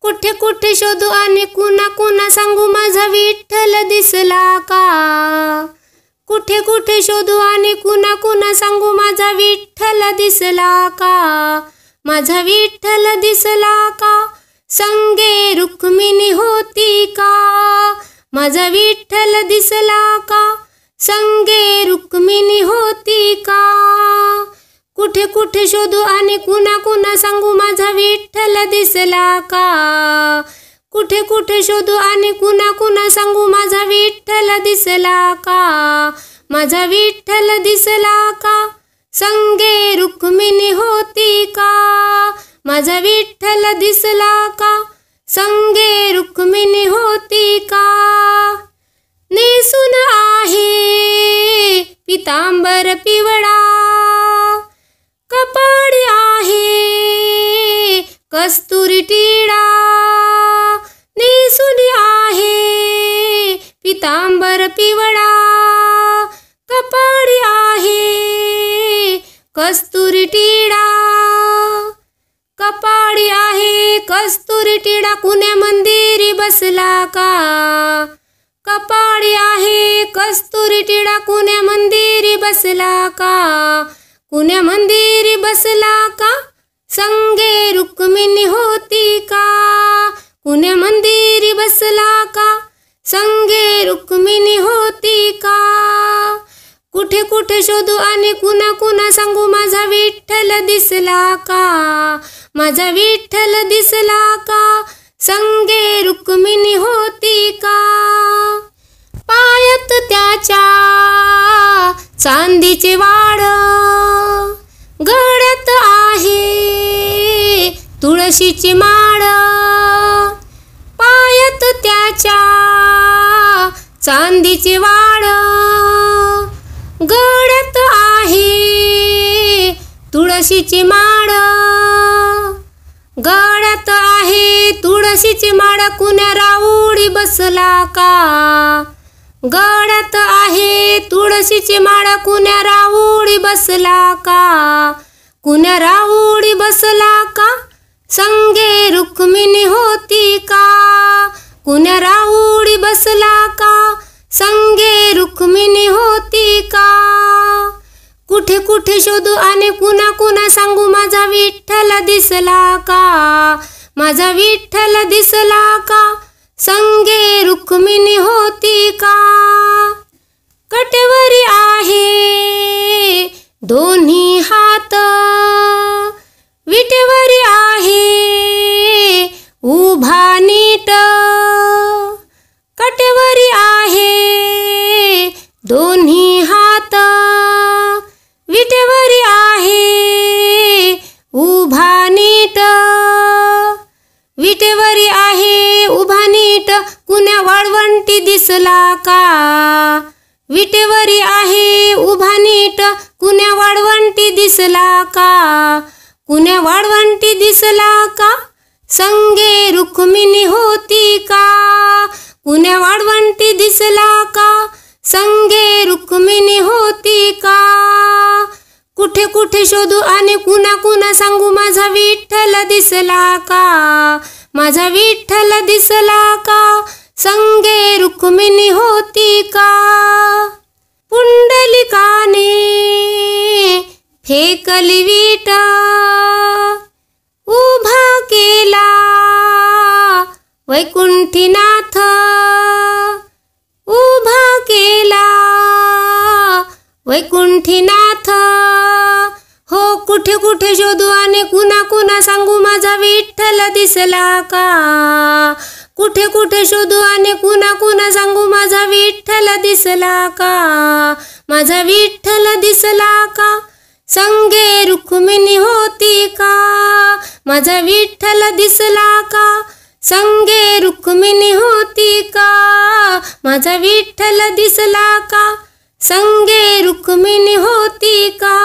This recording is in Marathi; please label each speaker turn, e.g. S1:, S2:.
S1: कुठे कुठे शोधू आणि कुणा कुणा सांगू माझा विठ्ठल दिसला का। कुठे कुठे शोधू आणि कुणा कुणा सांगू माझा विठ्ठल दिसला का। माझा विठ्ठल दिसला का, संगे रुक्मिणी होती का। माझा विठ्ठल दिसला का, संगे रुक्मिणी होती का। कुठे कुठे शोधू आणि कुणा कुणा सांगू माझा विठ्ठल दिसला का। कुठे कुठे शोधू आणि कुणा कुणा सांगू माझा विठ्ठल दिसला का। माझा विठ्ठल दिसला का, संगे रुक्मिणी होती का। माझा विठ्ठल दिसला का, संगे रुक्मिणी होती का। नेसून आहे पितांबर पिवळा, कपाळी आहे कस्तुरी टिळा। नेसून आहे पितांबर पिवळा, कपाळी आहे कस्तुरी टिळा। कपाळी आहे कस्तुरी टिळा, कुण्या मंदिरी बसला का। कपाळी आहे कस्तुरी टिळा, कुण्या मंदिरी बसला का। कुण्या मंदिरी बसला का, संगे रुक्मिणी होती का। कुण्या मंदिरी बसला का, संगे रुक्मिणी होती का। कुठे कुठे शोधू आणि कुणा कुणा सांगू माझा विठ्ठल दिसला का। माझा विठ्ठल दिसला का, संगे रुक्मिणी होती का। पायात त्याच्या चांदीचे वाड, गळ्यात आहे तुळशीची माळ। पायात त्याच्या चांदीचे वाड, गळ्यात आहे तुळशीची माळ। गळ्यात आहे तुळशीची माळ, कुण्या राऊळी बसला का। गळ्यात आहे तुळशीची माळ, कुण्या राऊळी बसला का। कुण्या राऊळी बसला का, संगे रुक्मिणी होती का। कुण्या राऊळी बसला का, संगे रुक्मिणी होती का। कुठे कुठे शोधू आणि कुणा कुणा सांगू माझा विठ्ठल दिसला का। माझा विठ्ठल दिसला का, संगे रुक्मिणी होती का। कटेवरी आहे दोन्ही हात, विटेवरी आहे उभा नीट। कटेवरी आहे दोन्ही हात, विटेवरी आहे उभा नीट। विटेवरी आहे उभा नीट, कुण्या वाळवंटी दिसला का। विटेवरी आहे उभा नीट, कुण्या वाळवंटी दिसला का। कुण्या वाळवंटी दिसला का, संगे रुक्मिणी होती का। कुण्या वाळवंटी दिसला का, संगे रुक्मिणी होती का। कुठे कुठे शोधू आणि कुणा कुणा सांगू माझा विठ्ठल दिसला का। माझा विठ्ठल दिसला का, संगे रुक्मिणी होती का। पुंडलिकाने फेकली वीट, उभा केला वैकुंठीनाथ। उभा केला वैकुंठीनाथ। हो कुठे कुठे शोधू आणि कुणा कुणा सांगू माझा विठ्ठल दिसला का। कुठे कुठे शोधू आणि कुणा कुणा सांगू माझा विठ्ठल दिसला का। माझा विठ्ठल दिसला का, संगे रुक्मिणी होती का। माझा विठ्ठल दिसला का, संगे रुक्मिणी होती का। माझा विठ्ठल दिसला का, संगे रुक्मिणी होती का।